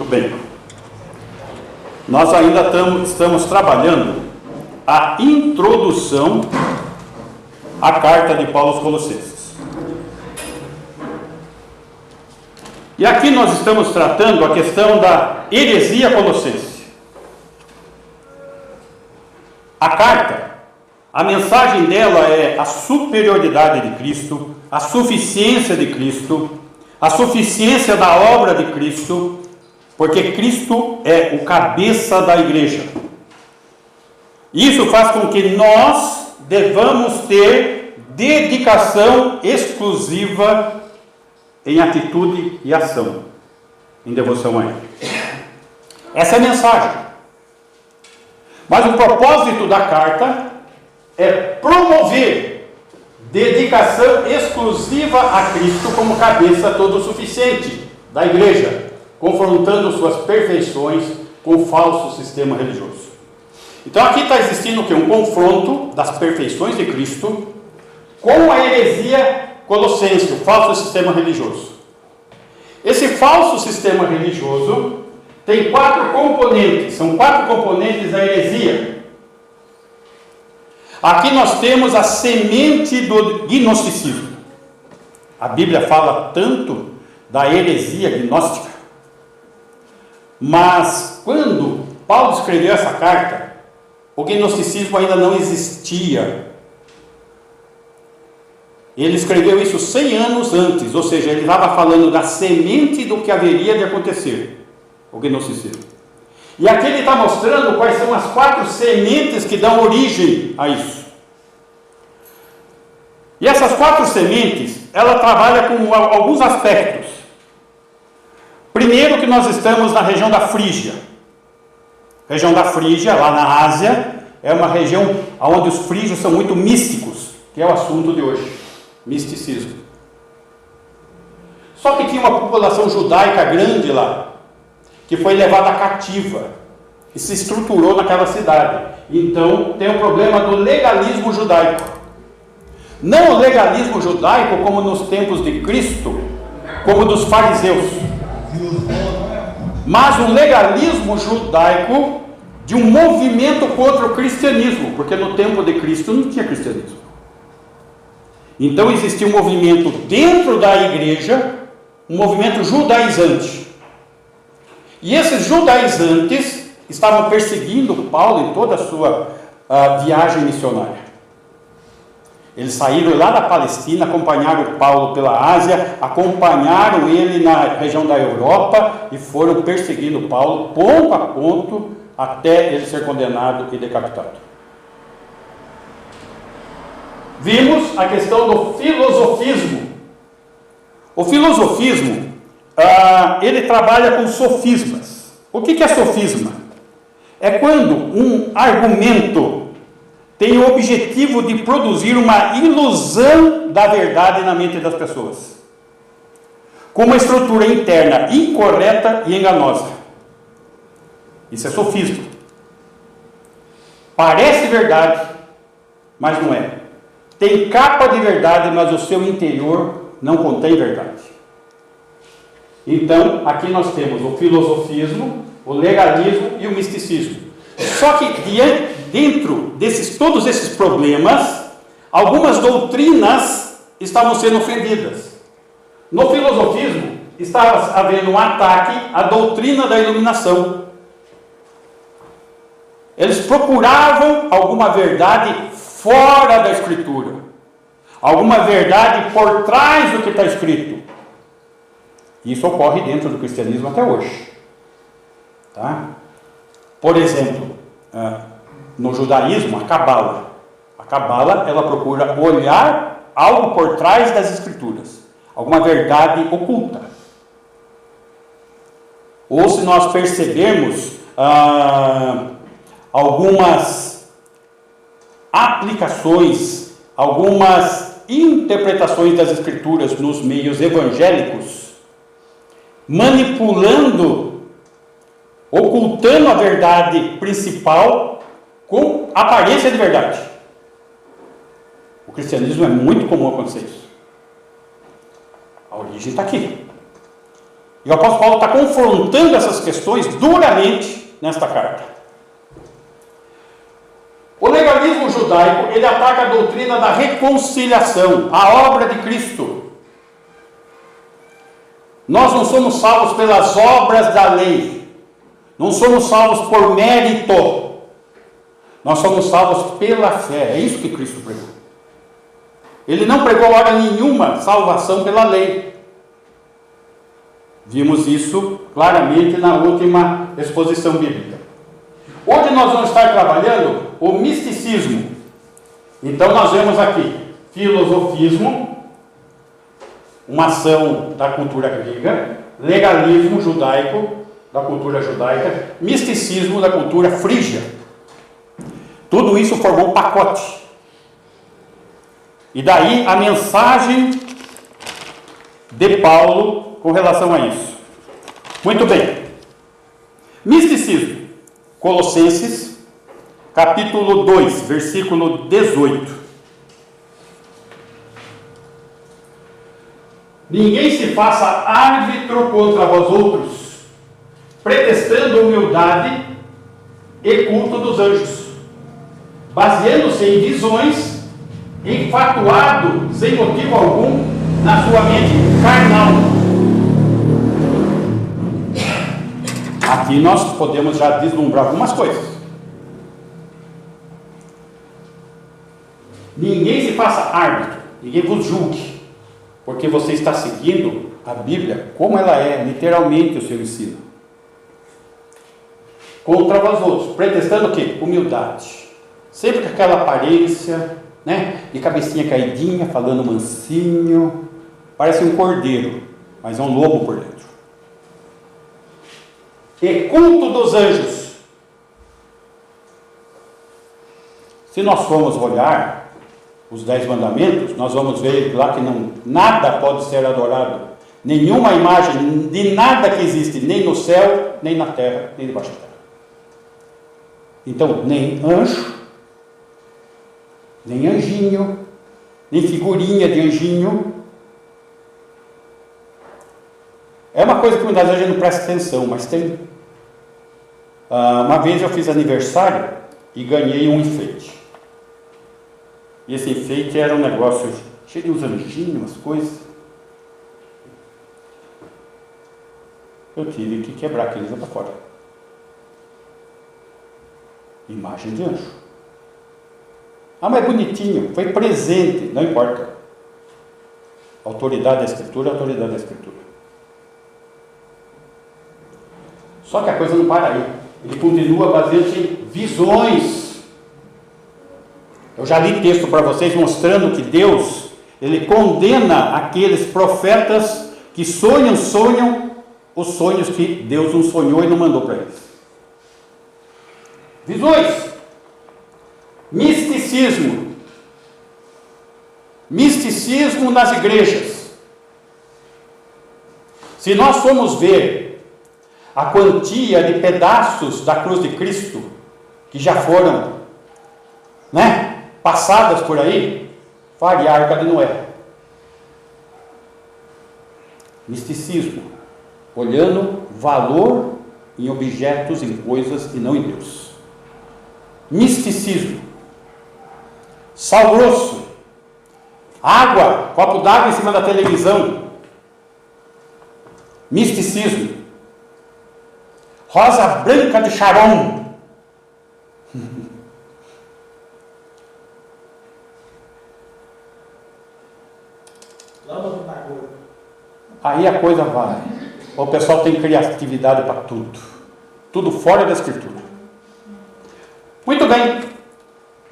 Bem, nós ainda estamos trabalhando a introdução à carta de Paulo aos Colossenses. E aqui nós estamos tratando a questão da heresia colossense. A carta, a mensagem dela é a superioridade de Cristo, a suficiência de Cristo, a suficiência da obra de Cristo, porque Cristo é o cabeça da igreja. Isso faz com que nós devamos ter dedicação exclusiva em atitude e ação, em devoção a Ele. Essa é a mensagem. Mas o propósito da carta é promover dedicação exclusiva a Cristo como cabeça todo suficiente da igreja, confrontando suas perfeições com o falso sistema religioso. Então aqui está existindo o quê? Um confronto das perfeições de Cristo com a heresia colossense, o falso sistema religioso. Esse falso sistema religioso tem 4 componentes, são 4 componentes da heresia. Aqui nós temos a semente do gnosticismo. A Bíblia fala tanto da heresia gnóstica, mas quando Paulo escreveu essa carta, o gnosticismo ainda não existia. Ele escreveu isso 100 anos antes, ou seja, ele estava falando da semente do que haveria de acontecer, o gnosticismo. E aqui ele está mostrando quais são as 4 sementes que dão origem a isso. E essas 4 sementes, ela trabalha com alguns aspectos. Primeiro que nós estamos na região da Frígia. A região da Frígia, lá na Ásia, é uma região onde os frígios são muito místicos, que é o assunto de hoje, misticismo. Só que tinha uma população judaica grande lá, que foi levada cativa e se estruturou naquela cidade. Então tem o problema do legalismo judaico. Não o legalismo judaico como nos tempos de Cristo, como dos fariseus, mas um legalismo judaico de um movimento contra o cristianismo, porque no tempo de Cristo não tinha cristianismo. Então existia um movimento dentro da igreja, um movimento judaizante. E esses judaizantes estavam perseguindo Paulo em toda a sua viagem missionária. Eles saíram lá da Palestina, acompanharam Paulo pela Ásia, acompanharam ele na região da Europa e foram perseguindo Paulo ponto a ponto até ele ser condenado e decapitado. Vimos a questão do filosofismo. O filosofismo, ele trabalha com sofismas. O que é sofisma? É quando um argumento tem o objetivo de produzir uma ilusão da verdade na mente das pessoas, com uma estrutura interna incorreta e enganosa. Isso é sofisma. Parece verdade, mas não é. Tem capa de verdade, mas o seu interior não contém verdade. Então, aqui nós temos o filosofismo, o legalismo e o misticismo. Só que dentro todos esses problemas, algumas doutrinas estavam sendo ofendidas. No filosofismo, estava havendo um ataque à doutrina da iluminação. Eles procuravam alguma verdade fora da Escritura, alguma verdade por trás do que está escrito. Isso ocorre dentro do cristianismo até hoje. Tá? Por exemplo, no judaísmo, a Cabala. A Cabala, ela procura olhar algo por trás das Escrituras, alguma verdade oculta. Ou se nós percebermos algumas aplicações, algumas interpretações das Escrituras nos meios evangélicos, manipulando, ocultando a verdade principal com aparência de verdade. O cristianismo é muito comum acontecer isso. A origem está aqui. E o apóstolo Paulo está confrontando essas questões duramente nesta carta. O legalismo judaico, ele ataca a doutrina da reconciliação, a obra de Cristo. Nós não somos salvos pelas obras da lei, não somos salvos por mérito, nós somos salvos pela fé. É isso que Cristo pregou. Ele não pregou hora nenhuma salvação pela lei. Vimos isso claramente na última exposição bíblica. Hoje nós vamos estar trabalhando o misticismo. Então nós vemos aqui filosofismo, uma ação da cultura grega, legalismo judaico, da cultura judaica, misticismo da cultura frígia. Tudo isso formou um pacote. E daí a mensagem de Paulo com relação a isso. Muito bem. Misticismo. Colossenses, capítulo 2, versículo 18. Ninguém se faça árbitro contra vós outros, pretextando humildade e culto dos anjos, baseando-se em visões, enfatuado, sem motivo algum, na sua mente carnal. Aqui nós podemos já vislumbrar algumas coisas. Ninguém se faça árbitro, ninguém vos julgue, porque você está seguindo a Bíblia como ela é, literalmente o seu ensino. Contra vós outros, pretextando o quê? Humildade. Sempre com aquela aparência, né? De cabecinha caidinha, falando mansinho, parece um cordeiro, mas é um lobo por dentro. E culto dos anjos. Se nós formos olhar os 10 mandamentos, nós vamos ver lá que nada pode ser adorado, nenhuma imagem de nada que existe, nem no céu, nem na terra, nem debaixo da terra. Então, nem anjo, nem anjinho, nem figurinha de anjinho. É uma coisa que muitas vezes a gente não presta atenção, mas tem. Uma vez eu fiz aniversário e ganhei um enfeite. E esse enfeite era um negócio cheio de uns anjinhos, umas coisas. Eu tive que quebrar aqueles para fora. Imagem de anjo. Mas bonitinho, foi presente, não importa. Autoridade da Escritura, autoridade da Escritura. Só que a coisa não para aí. Ele continua baseando-se em visões. Eu já li texto para vocês mostrando que Deus, ele condena aqueles profetas que sonham os sonhos que Deus não sonhou e não mandou para eles. Visões. Misticismo. Misticismo nas igrejas. Se nós formos ver a quantia de pedaços da cruz de Cristo que já foram, passadas por aí, fale a Arca de Noé. Misticismo, olhando valor em objetos, em coisas e não em Deus. Misticismo. Sal grosso, água, copo d'água em cima da televisão. Misticismo. Rosa branca de Sharon. Aí a coisa vai. O pessoal tem criatividade para tudo. Tudo fora da Escritura. Muito bem.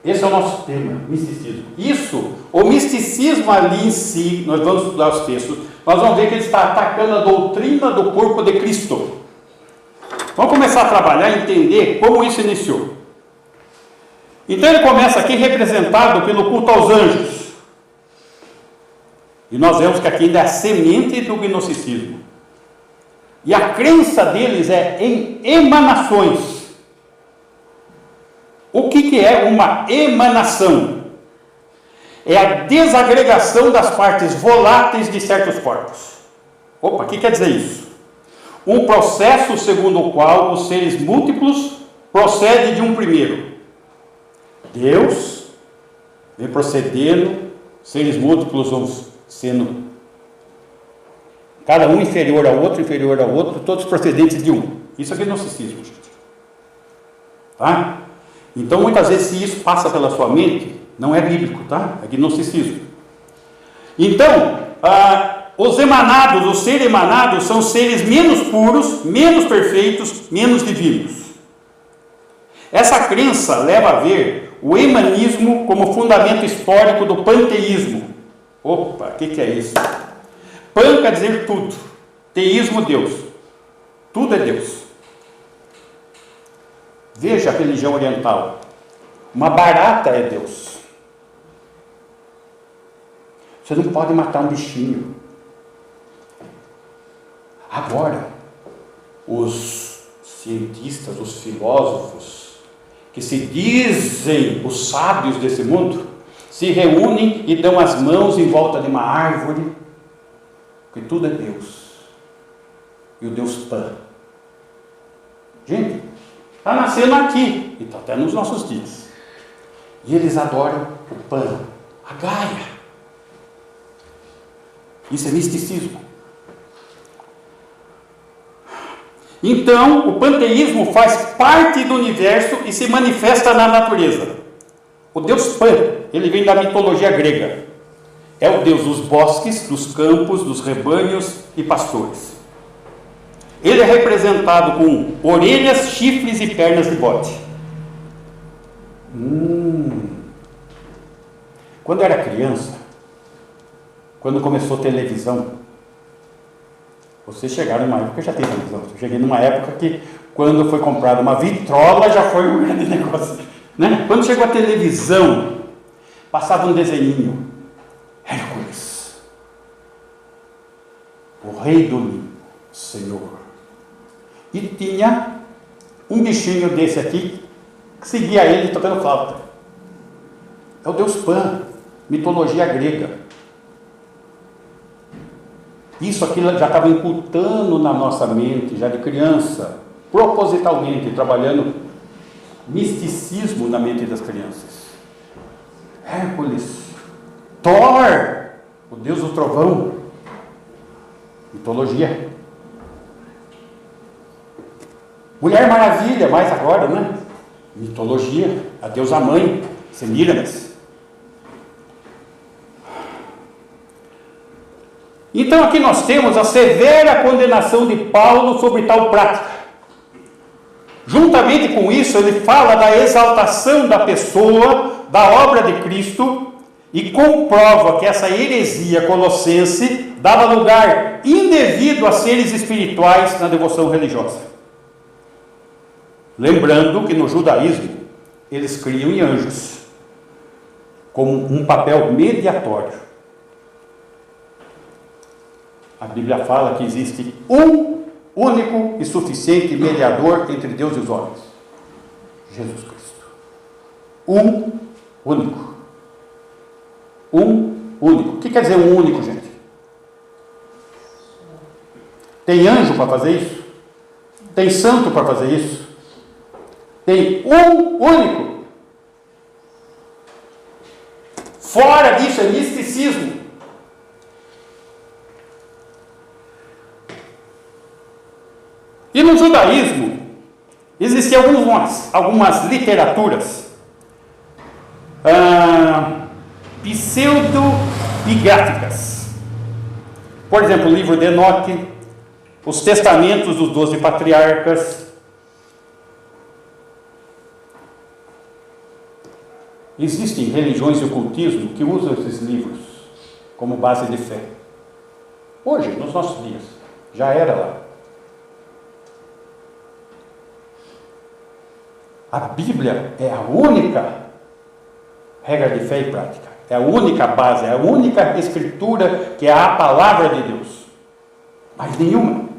Esse é o nosso tema, misticismo. O misticismo ali em si, nós vamos estudar os textos, nós vamos ver que ele está atacando a doutrina do corpo de Cristo. Vamos começar a trabalhar e entender como isso iniciou. Então ele começa aqui representado pelo culto aos anjos. E nós vemos que aqui ainda é a semente do gnosticismo. E a crença deles é em emanações. O que é uma emanação? É a desagregação das partes voláteis de certos corpos. Opa, o que quer dizer isso? um processo segundo o qual os seres múltiplos procedem de um primeiro. Deus vem procedendo, seres múltiplos vão sendo, cada um inferior ao outro, todos procedentes de um. Isso é gnosticismo, gente. Tá? Então, muitas vezes, se isso passa pela sua mente, não é bíblico, tá? É gnosticismo. Então, os emanados, os seres emanados, são seres menos puros, menos perfeitos, menos divinos. Essa crença leva a ver o emanismo como fundamento histórico do panteísmo. Opa, o que é isso? Pan quer dizer tudo. Teísmo, Deus. Tudo é Deus. Veja a religião oriental. Uma barata é Deus. Você não pode matar um bichinho. Agora, os cientistas, os filósofos, que se dizem os sábios desse mundo, se reúnem e dão as mãos em volta de uma árvore, porque tudo é Deus. E o Deus Pan. Gente, está nascendo aqui, e está até nos nossos dias. E eles adoram o Pan, a Gaia. Isso é misticismo. Então, o panteísmo faz parte do universo e se manifesta na natureza. O Deus Pan, ele vem da mitologia grega. É o Deus dos bosques, dos campos, dos rebanhos e pastores. Ele é representado com orelhas, chifres e pernas de bode. Quando eu era criança, quando começou a televisão, vocês chegaram numa época que já tem televisão. Eu cheguei numa época que, quando foi comprada uma vitrola, já foi um grande negócio. Né? Quando chegou a televisão, passava um desenhinho. Hércules, o rei do Olimpo, Senhor. E tinha um bichinho desse aqui, que seguia ele tocando flauta. É o Deus Pan, mitologia grega. Isso aqui já estava incultando na nossa mente, já de criança, propositalmente, trabalhando misticismo na mente das crianças. Hércules, Thor, o Deus do trovão, mitologia. Mulher Maravilha, mais agora, né? Mitologia, a deusa mãe, Semíramis. Então aqui nós temos a severa condenação de Paulo sobre tal prática. Juntamente com isso, ele fala da exaltação da pessoa, da obra de Cristo, e comprova que essa heresia colossense dava lugar indevido a seres espirituais na devoção religiosa. Lembrando que no judaísmo, eles criam em anjos, como um papel mediatório. A Bíblia fala que existe um único e suficiente mediador entre Deus e os homens: Jesus Cristo. Um único. Um único. O que quer dizer um único, gente? Tem anjo para fazer isso? Tem santo para fazer isso? Tem um único. Fora disso é misticismo. E no judaísmo, existem algumas literaturas pseudobigráficas. Por exemplo, o livro de Enoque, os testamentos dos 12 patriarcas. Existem religiões e ocultismo que usam esses livros como base de fé. Hoje, nos nossos dias, já era lá. A Bíblia é a única regra de fé e prática. É a única base, é a única escritura que é a palavra de Deus. Mais nenhuma.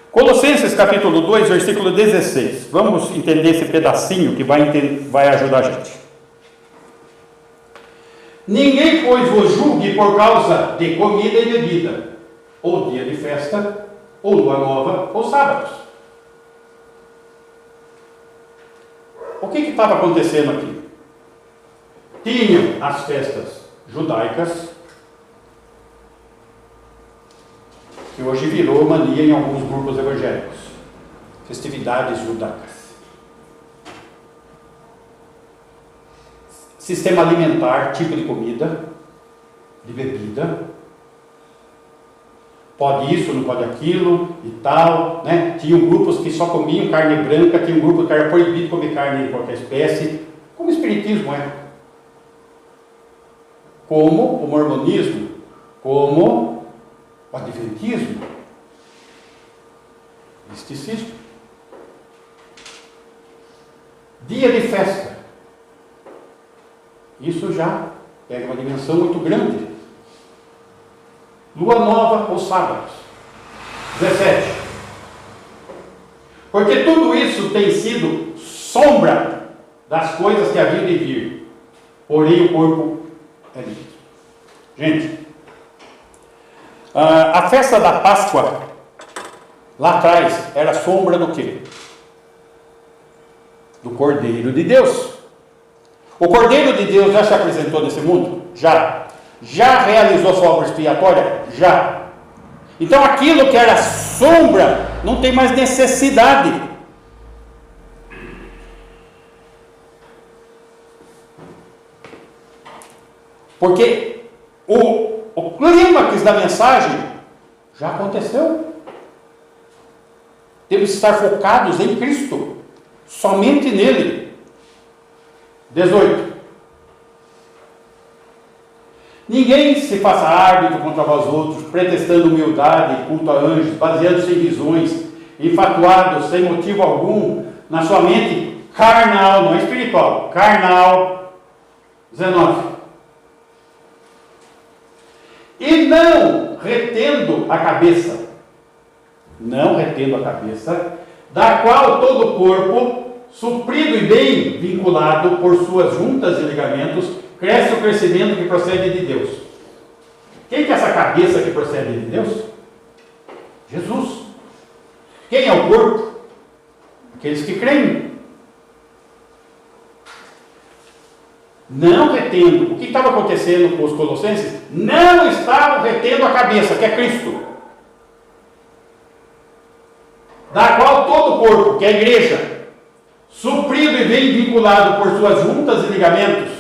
Colossenses capítulo 2, versículo 16. Vamos entender esse pedacinho que vai ajudar a gente. Ninguém, pois, vos julgue por causa de comida e bebida, ou dia de festa, ou lua nova, ou sábados. O que estava acontecendo aqui? Tinham as festas judaicas, que hoje virou mania em alguns grupos evangélicos. Festividades judaicas. Sistema alimentar, tipo de comida, de bebida. Pode isso, não pode aquilo e tal, né? Tinham grupos que só comiam carne branca, tinha um grupo que era proibido comer carne de qualquer espécie, como o espiritismo é. Como o mormonismo, como o adventismo, misticismo. Dia de festa. Isso já pega uma dimensão muito grande. Lua nova ou sábados. 17. Porque tudo isso tem sido sombra das coisas que haviam de vir. Porém o corpo é líquido. Gente, a festa da Páscoa, lá atrás, era sombra do quê? Do Cordeiro de Deus. O Cordeiro de Deus já se apresentou nesse mundo? Já. Já realizou sua obra expiatória? Já. Então aquilo que era sombra não tem mais necessidade. Porque o clímax da mensagem já aconteceu. Temos que estar focados em Cristo, somente nele. 18. Ninguém se faça árbitro contra vós outros, pretextando humildade, culto a anjos, baseando-se em visões, infatuados, sem motivo algum, na sua mente carnal, não é espiritual, carnal. 19. E não retendo a cabeça, da qual todo o corpo, suprido e bem vinculado por suas juntas e ligamentos, cresce o crescimento que procede de Deus. Quem que é essa cabeça que procede de Deus? Jesus. Quem é o corpo? Aqueles que creem. Não retendo. O que estava acontecendo com os colossenses? Não estavam retendo a cabeça, que é Cristo. Da qual todo o corpo, que é a igreja, suprido e bem vinculado por suas juntas e ligamentos.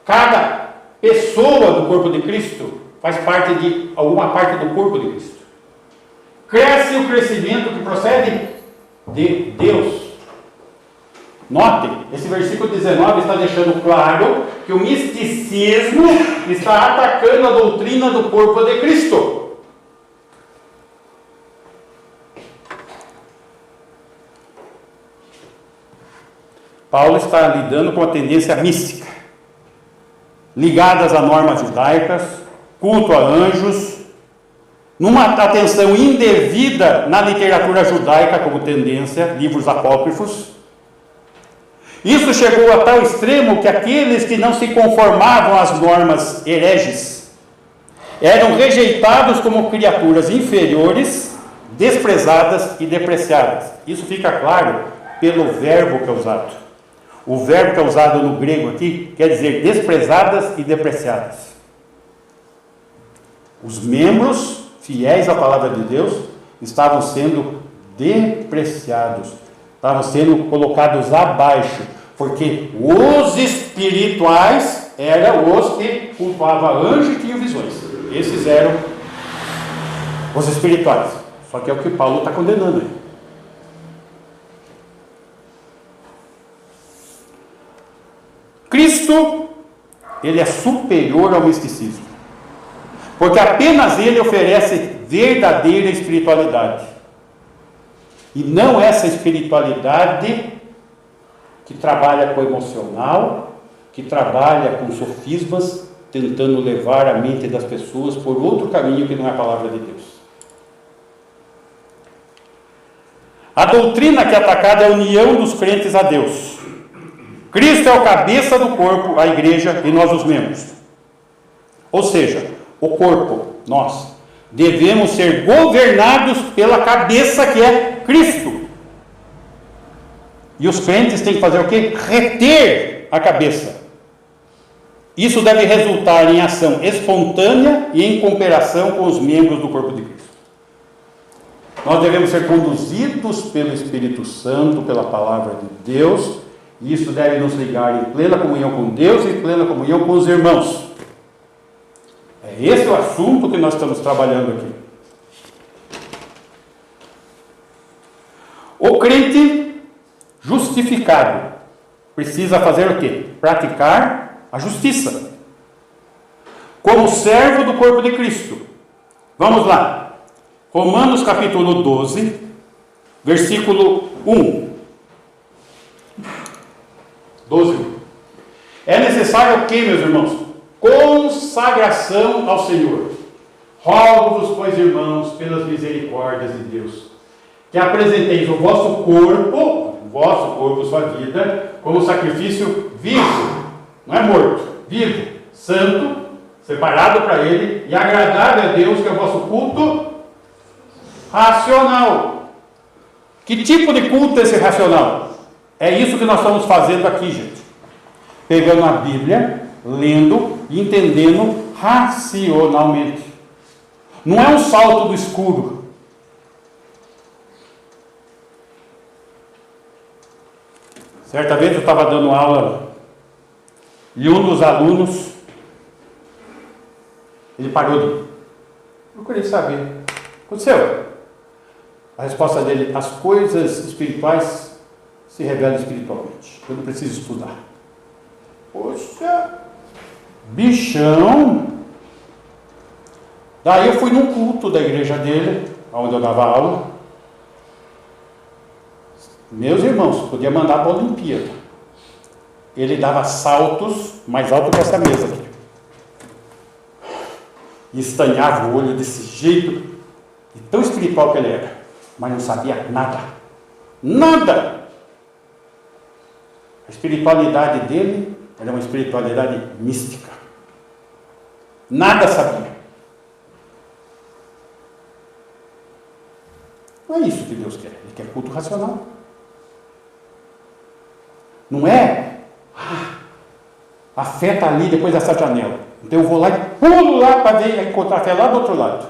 Cada pessoa do corpo de Cristo faz parte de alguma parte do corpo de Cristo. Cresce o crescimento que procede de Deus. Notem, esse versículo 19 está deixando claro que o misticismo está atacando a doutrina do corpo de Cristo. Paulo está lidando com a tendência mística, ligadas a normas judaicas, culto a anjos, numa atenção indevida na literatura judaica como tendência, livros apócrifos. Isso chegou a tal extremo que aqueles que não se conformavam às normas hereges eram rejeitados como criaturas inferiores, desprezadas e depreciadas. Isso fica claro pelo verbo que é usado. O verbo que é usado no grego aqui quer dizer desprezadas e depreciadas. Os membros fiéis à palavra de Deus estavam sendo depreciados, estavam sendo colocados abaixo, porque os espirituais eram os que cultuavam anjos e tinham visões. Esses eram os espirituais. Só que é o que Paulo está condenando aí. Cristo, ele é superior ao misticismo, porque apenas ele oferece verdadeira espiritualidade, e não essa espiritualidade que trabalha com o emocional, que trabalha com sofismas, tentando levar a mente das pessoas por outro caminho que não é a palavra de Deus. A doutrina que é atacada é a união dos crentes a Deus. Cristo é o cabeça do corpo, a igreja, e nós os membros. Ou seja, o corpo, nós, devemos ser governados pela cabeça que é Cristo. E os crentes têm que fazer o quê? Reter a cabeça. Isso deve resultar em ação espontânea e em cooperação com os membros do corpo de Cristo. Nós devemos ser conduzidos pelo Espírito Santo, pela palavra de Deus, e isso deve nos ligar em plena comunhão com Deus e em plena comunhão com os irmãos. É esse o assunto que nós estamos trabalhando aqui. O crente justificado precisa fazer o quê? Praticar a justiça, como servo do corpo de Cristo. Vamos lá, Romanos capítulo 12, versículo 1. 12. É necessário o quê, meus irmãos? Consagração ao Senhor. Rogo-vos, pois, irmãos, pelas misericórdias de Deus, que apresenteis o vosso corpo, sua vida, como sacrifício vivo, não é morto, vivo, santo, separado para Ele, e agradável a Deus, que é o vosso culto racional. Que tipo de culto é esse racional? É isso que nós estamos fazendo aqui, gente. Pegando a Bíblia, lendo e entendendo racionalmente. Não é um salto do escuro. Certa vez eu estava dando aula e um dos alunos, ele parou de... Procurei saber. O que aconteceu? A resposta dele: as coisas espirituais se revelam espiritualmente. Eu não preciso estudar. Poxa, bichão! Daí eu fui num culto da igreja dele, onde eu dava aula. Meus irmãos, podia mandar para a Olimpíada. Ele dava saltos mais alto que essa mesa aqui. E estanhava o olho desse jeito. E tão espiritual que ele era. Mas não sabia nada. Nada! A espiritualidade dele era uma espiritualidade mística. Nada sabia. Não é isso que Deus quer. Ele quer culto racional. Não é, a fé está ali depois dessa janela. Então eu vou lá e pulo lá para ver, encontrar a fé lá do outro lado.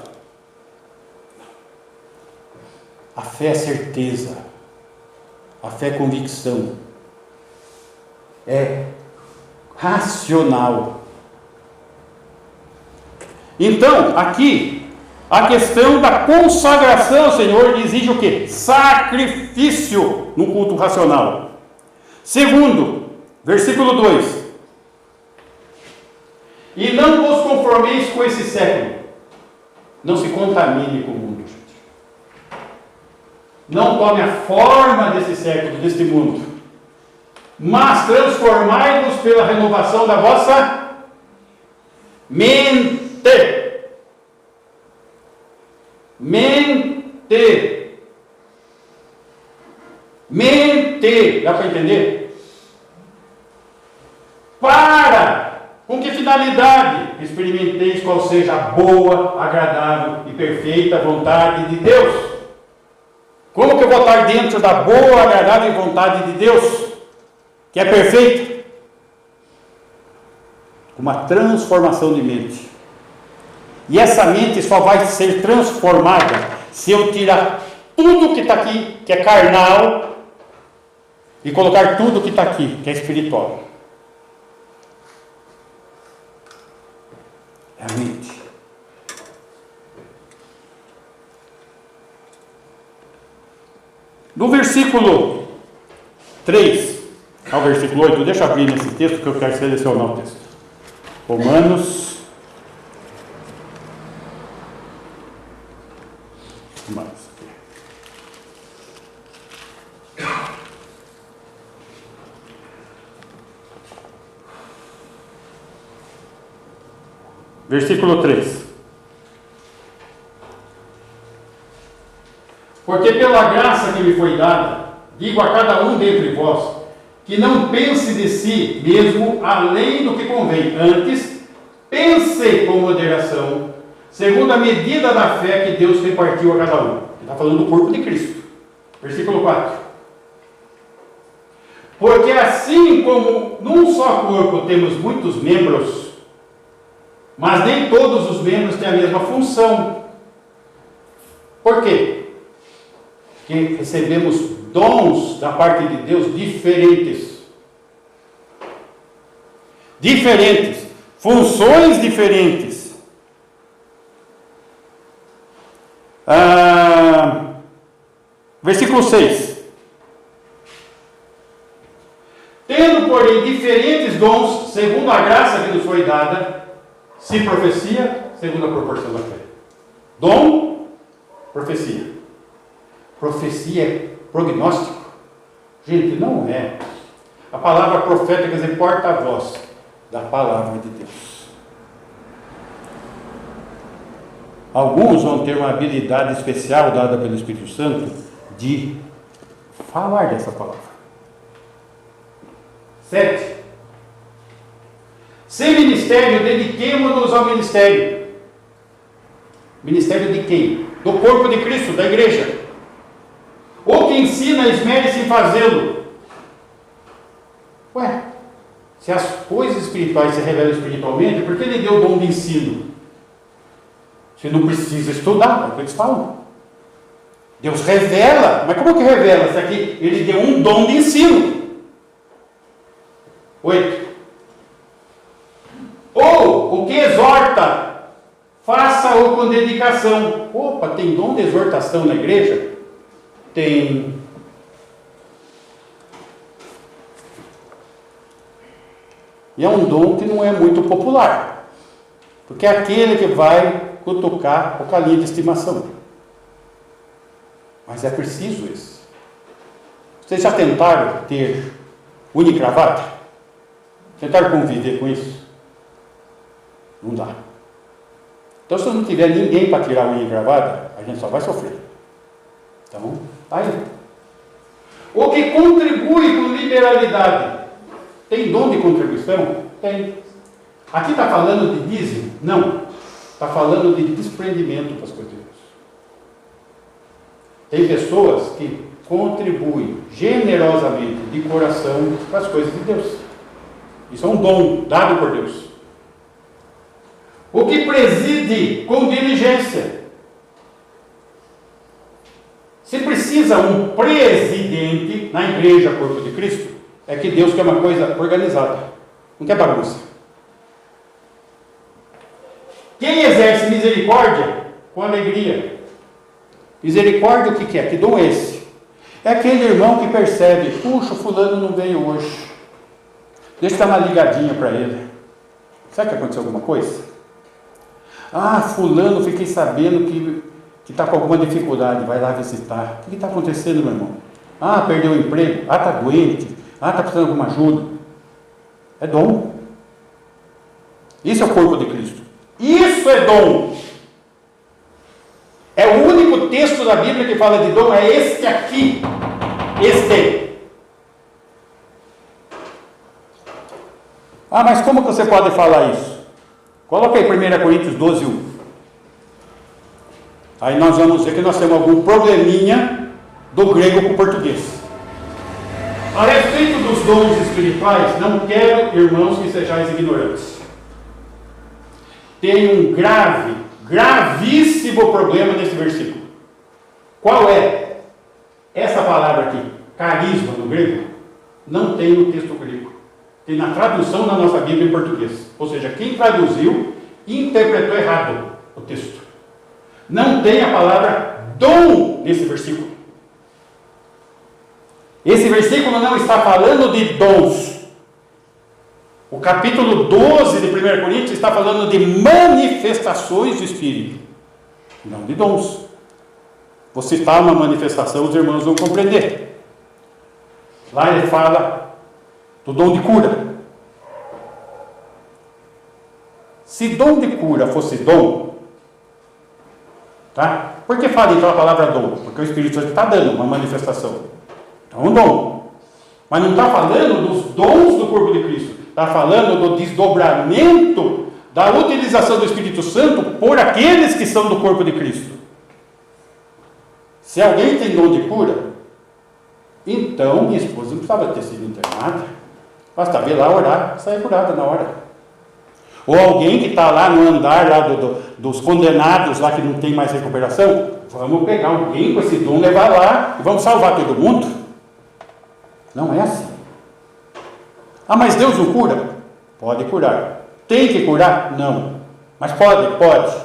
A fé é certeza. A fé é convicção. É racional. Então, aqui, a questão da consagração ao Senhor exige o quê? Sacrifício no culto racional. Segundo, versículo 2. E não vos conformeis com esse século. Não se contamine com o mundo, gente. Não tome a forma desse século, deste mundo. Mas transformai-vos pela renovação da vossa mente. Mente. Mente. Dá para entender? Com que finalidade? Experimenteis qual seja a boa, agradável e perfeita vontade de Deus. Como que eu vou estar dentro da boa, agradável vontade de Deus, que é perfeita? Uma transformação de mente. E essa mente só vai ser transformada se eu tirar tudo que está aqui, que é carnal, e colocar tudo que está aqui, que é espiritual. É a mente. Do versículo 3 ao versículo 8, deixa eu abrir nesse texto que eu quero selecionar o texto. Romanos. Versículo 3. Porque pela graça que me foi dada, digo a cada um dentre vós, que não pense de si mesmo além do que convém, antes pense com moderação, segundo a medida da fé que Deus repartiu a cada um. Ele está falando do corpo de Cristo. Versículo 4. Porque assim como num só corpo temos muitos membros, mas nem todos os membros têm a mesma função. Por quê? Porque recebemos dons da parte de Deus diferentes. Diferentes. Funções diferentes. Versículo 6. Tendo, porém, diferentes dons, segundo a graça que nos foi dada, se profecia, segundo a proporção da fé. Dom, profecia. Profecia é prognóstico? Gente, não é. A palavra profeta quer dizer porta-voz da palavra de Deus. Alguns vão ter uma habilidade especial dada pelo Espírito Santo de falar dessa palavra. 7. Sem ministério, dediquemo-nos ao ministério. Ministério de quem? Do corpo de Cristo, da igreja. O que ensina, esmere-se em fazê-lo. Ué, se as coisas espirituais se revelam espiritualmente, por que ele deu o dom de ensino? Você não precisa estudar, é o que eles falam. Deus revela, mas como que revela? Se aqui ele deu um dom de ensino. 8. Ou o que exorta, faça-o com dedicação. Opa, tem dom de exortação na igreja? Tem. E é um dom que não é muito popular, porque é aquele que vai cutucar o calinho de estimação. Mas é preciso isso. Vocês já tentaram ter unha e gravata? Tentaram conviver com isso? Não dá. Então, se não tiver ninguém para tirar a unha e gravata, a gente só vai sofrer. Então, aí. O que contribui com liberalidade. Tem dom de contribuição? Tem. Aqui está falando de dízimo? Não. Está falando de desprendimento para as coisas de Deus. Tem pessoas que contribuem generosamente, de coração, para as coisas de Deus. Isso é um dom dado por Deus. O que preside com diligência. Se precisa um presidente na igreja, corpo de Cristo, é que Deus quer uma coisa organizada, não quer bagunça. Quem exerce misericórdia com alegria. Misericórdia o que é? Que dom é esse? É aquele irmão que percebe, puxa, fulano não veio hoje. Deixa eu dar uma ligadinha para ele. Será que aconteceu alguma coisa? Ah, fulano, fiquei sabendo que está com alguma dificuldade, vai lá visitar. O que está acontecendo, meu irmão? Ah, perdeu o emprego. Ah, está doente. Ah, está precisando de alguma ajuda. É dom. Isso é o corpo de Cristo. Isso é dom. É o único texto da Bíblia que fala de dom, é este aqui. Este. Ah, mas como que você pode falar isso? Coloca aí 1 Coríntios 12, 1. Aí nós vamos ver que nós temos algum probleminha do grego com o português. A respeito dos dons espirituais, não quero, irmãos, que sejais ignorantes. Tem um gravíssimo problema nesse versículo. Qual é? Essa palavra aqui, carisma no grego, não tem no texto grego. Tem na tradução da nossa Bíblia em português. Ou seja, quem traduziu, interpretou errado o texto. Não tem a palavra dom nesse versículo. Esse versículo não está falando de dons. O capítulo 12 de 1 Coríntios está falando de manifestações do Espírito, não de dons. Vou citar uma manifestação, os irmãos vão compreender. Lá ele fala do dom de cura. Se dom de cura fosse dom, tá? Por que fala então a palavra dom? Porque o Espírito Santo está dando uma manifestação. Então é um dom. Mas não está falando dos dons do corpo de Cristo. Está falando do desdobramento da utilização do Espírito Santo por aqueles que são do corpo de Cristo. Se alguém tem dom de cura, então minha esposa não precisava ter sido internada, bastava ir lá orar, sair curada na hora. Ou alguém que está lá no andar lá dos condenados, lá que não tem mais recuperação, vamos pegar alguém com esse dom, levar lá e vamos salvar todo mundo. Não é assim. Ah, mas Deus não cura? Pode curar. Tem que curar? Não. Mas pode? Pode.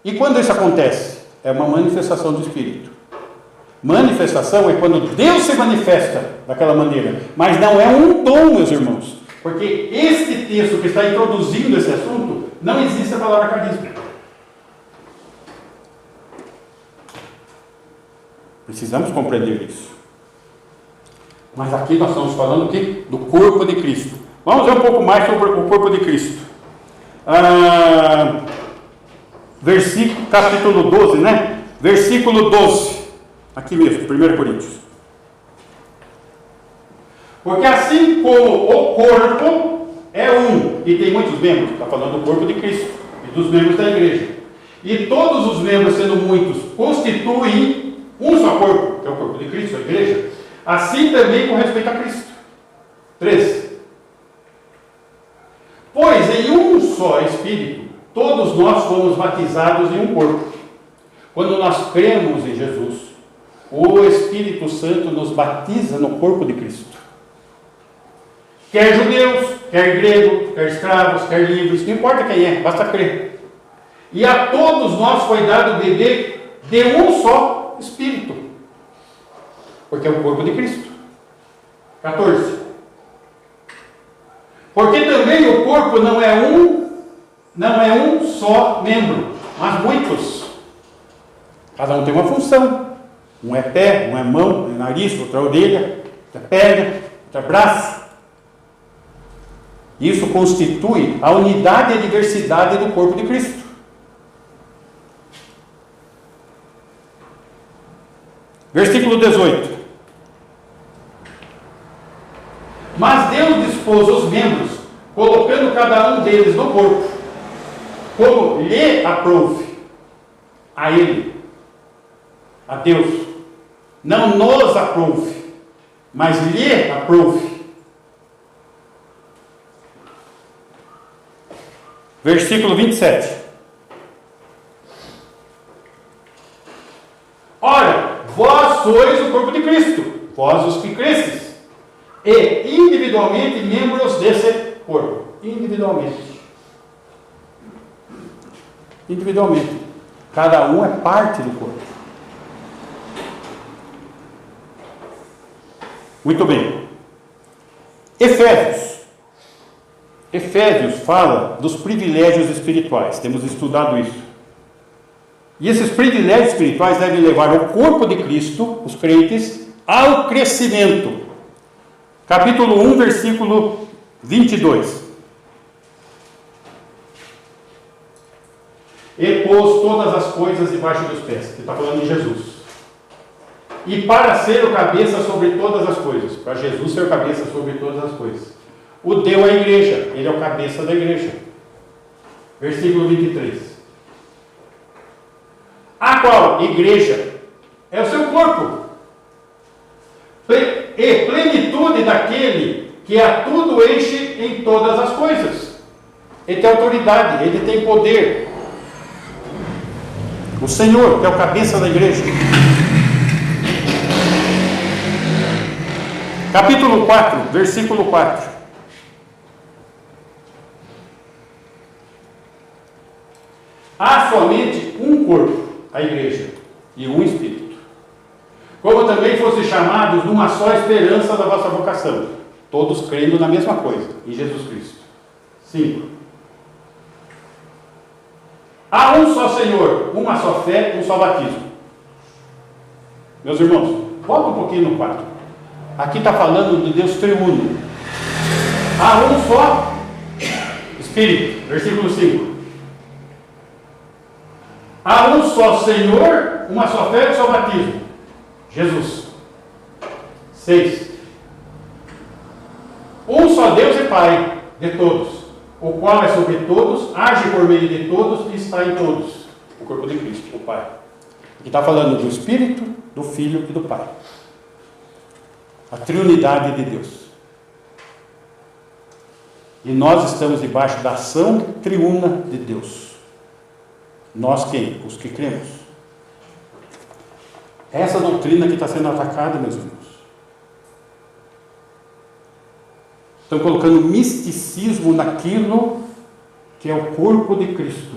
E quando isso acontece? É uma manifestação do Espírito. Manifestação é quando Deus se manifesta daquela maneira, mas não é um dom, meus irmãos, porque este texto que está introduzindo esse assunto, não existe a palavra carisma. Precisamos compreender isso. Mas aqui nós estamos falando o quê? Do corpo de Cristo. Vamos ver um pouco mais sobre o corpo de Cristo. Versículo, capítulo 12, né? Versículo 12. Aqui mesmo, 1 Coríntios. Porque assim como o corpo é um e tem muitos membros, está falando do corpo de Cristo e dos membros da igreja, e todos os membros, sendo muitos, constituem um só corpo, que é o corpo de Cristo, a igreja, assim também com respeito a Cristo. 13. Pois em um só Espírito, todos nós fomos batizados em um corpo. Quando nós cremos em Jesus, o Espírito Santo nos batiza no corpo de Cristo. Quer judeus, quer gregos, quer escravos, quer livres, não importa quem é, basta crer. E a todos nós foi dado beber de um só Espírito, porque é o corpo de Cristo. 14. Porque também o corpo não é um só membro, mas muitos. Cada um tem uma função. Um é pé, um é mão, um é nariz, outra é orelha, outra é perna, outra é braço. Isso constitui a unidade e a diversidade do corpo de Cristo. Versículo 18. Mas Deus dispôs os membros, colocando cada um deles no corpo, como lhe aprouve. A Ele, a Deus. Não nos aprouve, mas lhe aprouve. Versículo 27. Ora, vós sois o corpo de Cristo, vós os que cresces, e individualmente membros desse corpo. Individualmente. Individualmente. Cada um é parte do corpo. Muito bem. Efésios. Efésios fala dos privilégios espirituais. Temos estudado isso. E esses privilégios espirituais devem levar o corpo de Cristo, os crentes, ao crescimento. Capítulo 1, versículo 22. E pôs todas as coisas debaixo dos pés. Ele está falando de Jesus. E para ser o cabeça sobre todas as coisas. Para Jesus ser o cabeça sobre todas as coisas. O deu à igreja. Ele é o cabeça da igreja. Versículo 23. A qual igreja é o seu corpo. E plenitude daquele que a tudo enche em todas as coisas. Ele tem autoridade, ele tem poder. O Senhor, que é o cabeça da igreja. Capítulo 4, versículo 4. Há somente um corpo, a igreja, e um Espírito. Como também fossem chamados numa só esperança da vossa vocação, todos crendo na mesma coisa, em Jesus Cristo. 5. Há um só Senhor, uma só fé, um só batismo. Meus irmãos, volta um pouquinho no 4. Aqui está falando de Deus triuno. Há um só Espírito, versículo 5. Há um só Senhor, uma só fé, um só batismo. Jesus. 6. Um só Deus e Pai de todos, o qual é sobre todos, age por meio de todos e está em todos. O corpo de Cristo, o Pai. Aqui está falando do Espírito, do Filho e do Pai. A Trinidade de Deus. E nós estamos debaixo da ação triuna de Deus. Nós quem? Os que cremos. Essa doutrina que está sendo atacada, meus irmãos. Estão colocando misticismo naquilo que é o corpo de Cristo.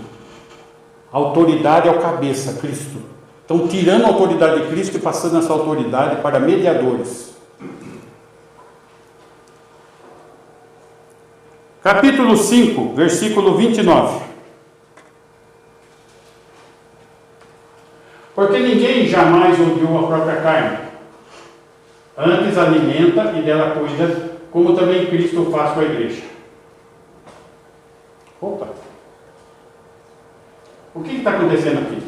A autoridade é o cabeça, Cristo. Estão tirando a autoridade de Cristo e passando essa autoridade para mediadores. Capítulo 5, versículo 29. Porque ninguém jamais odiou a própria carne. Antes alimenta e dela cuida, como também Cristo faz com a igreja. Opa! O que está acontecendo aqui?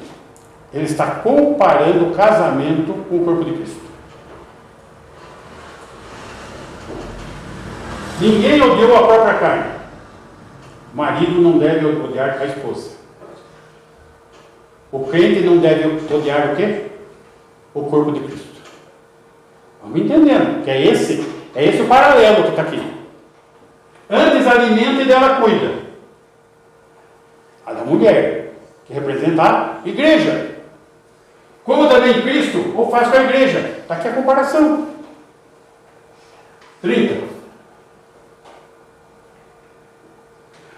Ele está comparando o casamento com o corpo de Cristo. Ninguém odiou a própria carne. O marido não deve odiar a esposa. O crente não deve odiar o quê? O corpo de Cristo. Vamos entendendo que é esse o paralelo que está aqui. Antes alimenta e dela cuida. A da mulher, que representa a igreja. Como também Cristo o faz com a igreja. Está aqui a comparação. 30.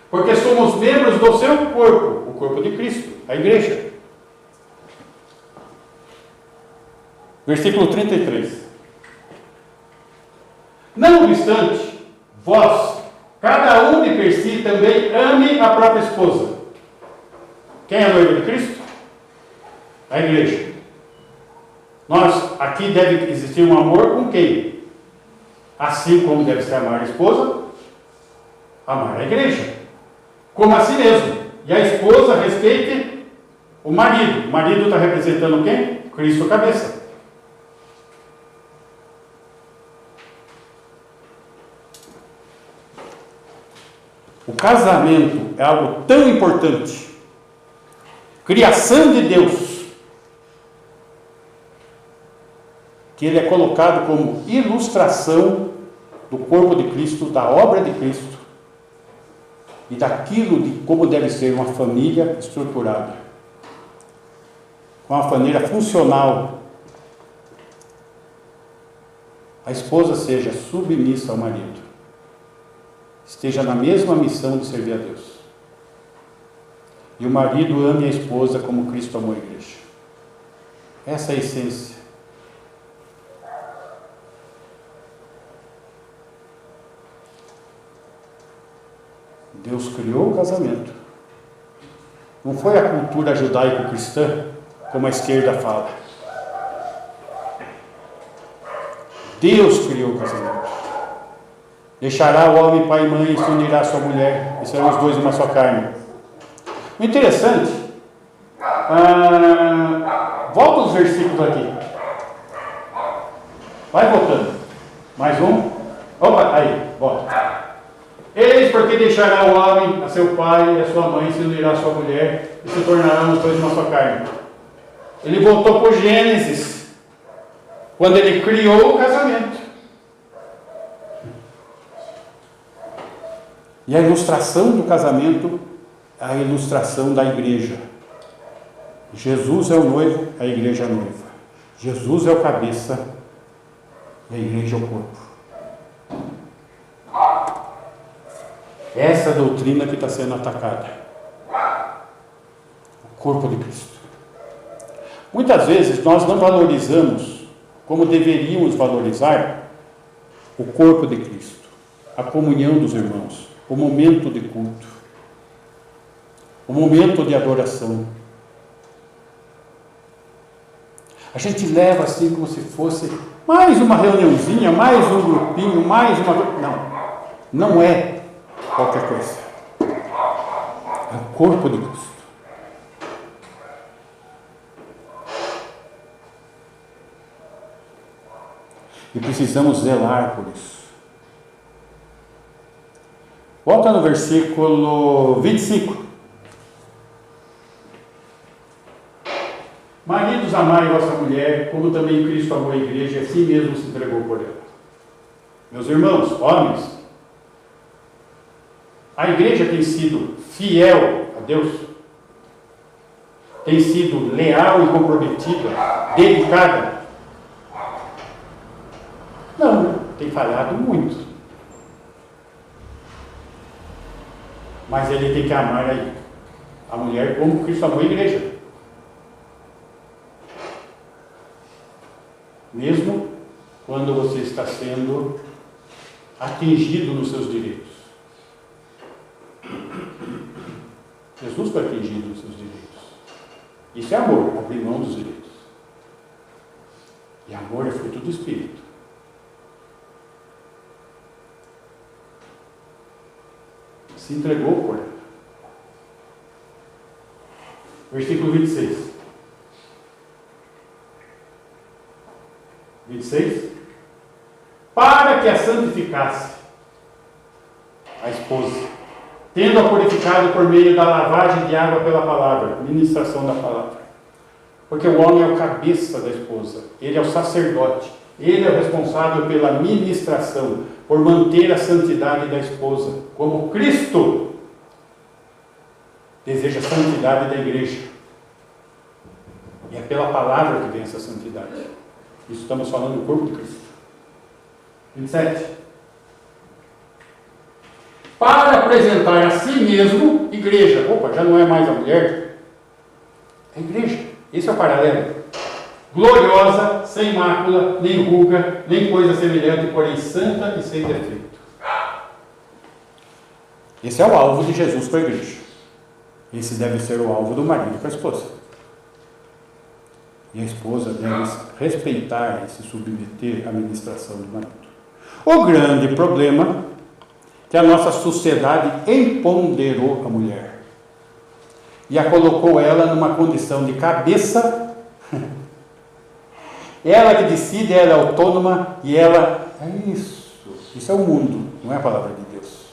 Porque somos membros do seu corpo, o corpo de Cristo, a igreja. Versículo 33. Não obstante, vós, cada um de per si, também ame a própria esposa. Quem é a noiva de Cristo? A igreja. Nós, aqui deve existir um amor com quem? Assim como deve ser amar a esposa, amar a igreja. Como a si mesmo. E a esposa respeite o marido. O marido está representando quem? Cristo cabeça. O casamento é algo tão importante. Criação de Deus. Que ele é colocado como ilustração do corpo de Cristo, da obra de Cristo e daquilo de como deve ser uma família estruturada, com uma maneira funcional. A esposa seja submissa ao marido, esteja na mesma missão de servir a Deus, e o marido ame a esposa como Cristo amou a igreja. Essa é a essência. Deus criou o casamento. Não foi a cultura judaico-cristã, como a esquerda fala. Deus criou o casamento. Deixará o homem pai e mãe e se unirá à sua mulher, e serão os dois uma só carne. O interessante, volta os versículos aqui. Vai voltando. Mais um. Opa, aí, volta. Eis porque deixará o homem a seu pai e a sua mãe, se unirá à sua mulher, e se tornarão os dois uma só carne. Ele voltou para o Gênesis, quando ele criou o casamento. E a ilustração do casamento é a ilustração da igreja. Jesus é o noivo, a igreja é a noiva. Jesus é o cabeça e a igreja é o corpo. Essa doutrina que está sendo atacada. O corpo de Cristo. Muitas vezes nós não valorizamos como deveríamos valorizar o corpo de Cristo, a comunhão dos irmãos, o momento de culto, o momento de adoração. A gente leva assim como se fosse mais uma reuniãozinha, mais um grupinho, mais uma... Não é qualquer coisa. É o corpo de Cristo. E precisamos zelar por isso. Volta no versículo 25. Maridos, amai vossa mulher, como também Cristo amou a igreja e a si mesmo se entregou por ela. Meus irmãos, homens, a igreja tem sido fiel a Deus, tem sido leal e comprometida, dedicada? Não, tem falhado muito. Mas ele tem que amar a mulher como Cristo amou a igreja. Mesmo quando você está sendo atingido nos seus direitos. Jesus foi atingido nos seus direitos. Isso é amor, abrir mão dos direitos. E amor é fruto do Espírito. Se entregou por ela. Versículo 26. 26. Para que a santificasse, a esposa, tendo-a purificado por meio da lavagem de água pela palavra, ministração da palavra. Porque o homem é o cabeça da esposa, ele é o sacerdote, ele é o responsável pela ministração, por manter a santidade da esposa, como Cristo deseja a santidade da igreja. E é pela palavra que vem essa santidade. Isso estamos falando do corpo de Cristo. 27. Para apresentar a si mesmo, igreja. Opa, já não é mais a mulher. É a igreja. Esse é o paralelo. Gloriosa, sem mácula, nem ruga, nem coisa semelhante, porém santa e sem defeito. Esse é o alvo de Jesus com a igreja. Esse deve ser o alvo do marido com a esposa. E a esposa deve respeitar e se submeter à ministração do marido. O grande problema é que a nossa sociedade empoderou a mulher e a colocou ela numa condição de cabeça. Ela que decide, ela é autônoma e ela... É isso. Isso é o mundo, não é a palavra de Deus.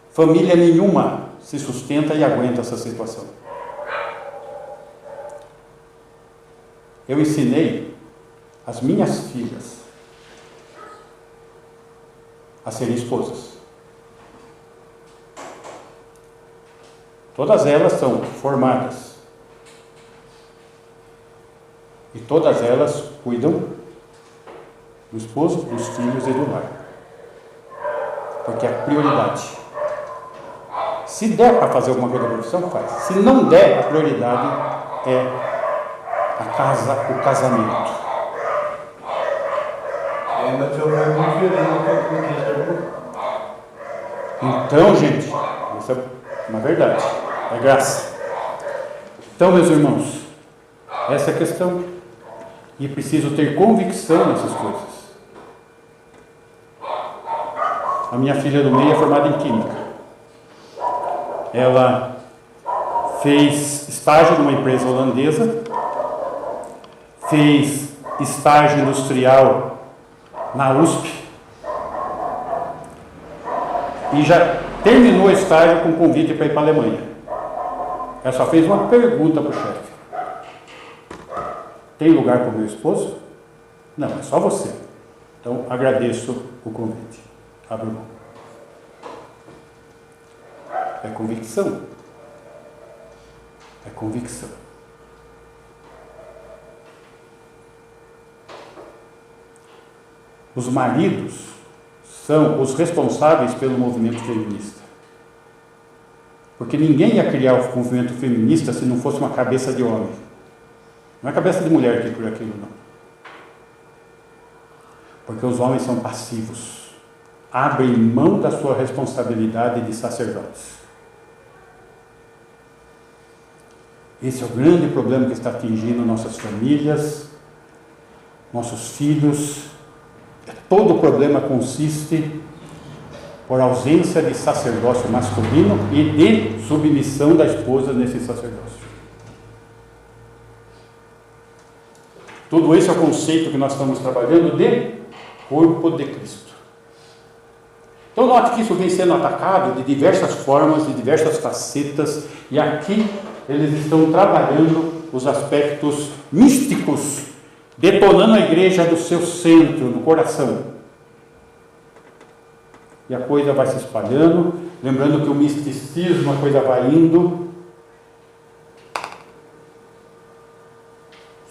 Família nenhuma se sustenta e aguenta essa situação. Eu ensinei as minhas filhas a serem esposas. Todas elas são formadas. E todas elas cuidam do esposo, dos filhos e do lar. Porque é a prioridade. Se der para fazer alguma coisa da profissão, faz. Se não der, a prioridade é a casa, o casamento. Mas eu não muito diferente. Então, gente, isso é uma verdade. É graça. Então, meus irmãos, essa é a questão. E preciso ter convicção nessas coisas. A minha filha do meio é formada em Química. Ela fez estágio numa empresa holandesa, fez estágio industrial na USP e já terminou o estágio com convite para ir para a Alemanha. Ela só fez uma pergunta para o chefe: tem lugar para o meu esposo? Não, é só você. Então agradeço o convite. Abre mão. É convicção. É convicção. Os maridos são os responsáveis pelo movimento feminista. Porque ninguém ia criar o movimento feminista se não fosse uma cabeça de homem. Não é cabeça de mulher que cria aquilo, não. Porque os homens são passivos. Abrem mão da sua responsabilidade de sacerdotes. Esse é o grande problema que está atingindo nossas famílias, nossos filhos. Todo o problema consiste por ausência de sacerdócio masculino e de submissão da esposa nesse sacerdócio. Tudo isso é o conceito que nós estamos trabalhando de corpo de Cristo. Então note que isso vem sendo atacado de diversas formas, de diversas facetas, e aqui eles estão trabalhando os aspectos místicos, detonando a igreja do seu centro, do coração. E a coisa vai se espalhando, lembrando que o misticismo, a coisa vai indo.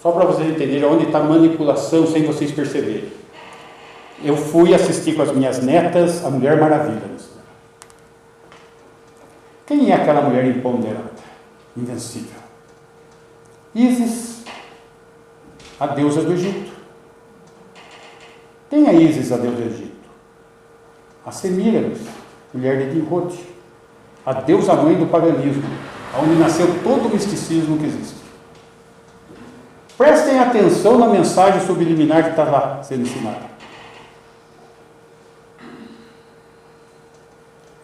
Só para vocês entenderem onde está a manipulação sem vocês perceberem. Eu fui assistir com as minhas netas a Mulher Maravilha. Quem é aquela mulher empoderada, invencível? Ísis, a deusa do Egito. Quem é Ísis, a deusa do Egito? A Semíramis, mulher de Nimrod, a deusa mãe do paganismo, onde nasceu todo o misticismo que existe. Prestem atenção na mensagem subliminar que está lá sendo ensinada.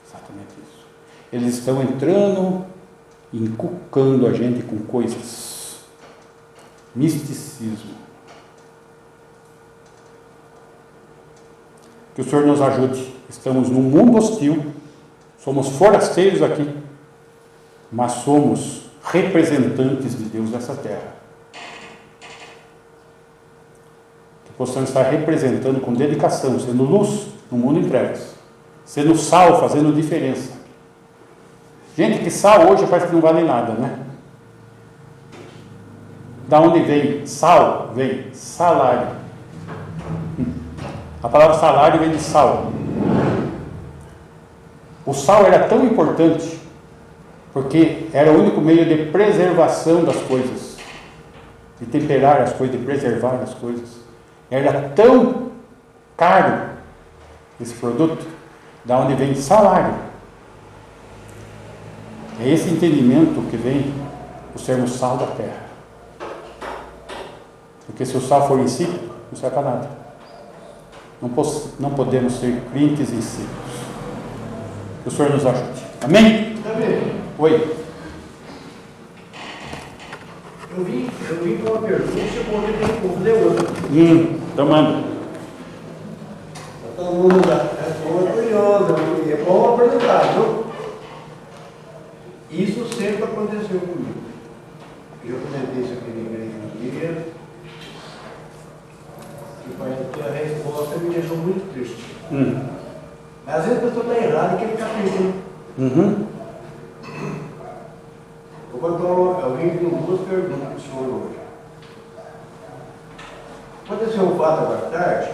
Exatamente isso. Eles estão entrando e encucando a gente com coisas. Misticismo. Que o Senhor nos ajude. Estamos num mundo hostil, somos forasteiros aqui, mas somos representantes de Deus nessa terra. Que possamos estar representando com dedicação, sendo luz no mundo em trevas, sendo sal, fazendo diferença. Gente, que sal hoje parece que não vale nada, né? Da onde vem sal? Vem salário. A palavra salário vem de sal. O sal era tão importante porque era o único meio de preservação das coisas, de temperar as coisas, de preservar as coisas. Era tão caro esse produto, da onde vem salário. É esse entendimento que vem o sermos sal da terra. Porque se o sal for insípido, não serve para nada. Não podemos ser crentes insípidos. Que o Senhor nos ajude. Amém? Amém. Oi. Eu vim com uma pergunta e você pode ter um pouco de outra. Então manda. Todo mundo é curioso, é bom apresentar, viu? Isso sempre aconteceu comigo. Eu comentei isso aqui na igreja um dia, e parece que a resposta me deixou muito triste. Às vezes a pessoa está errada e quer ficar pensando. Eu vim com duas perguntas para o senhor hoje. Aconteceu um fato agora à tarde,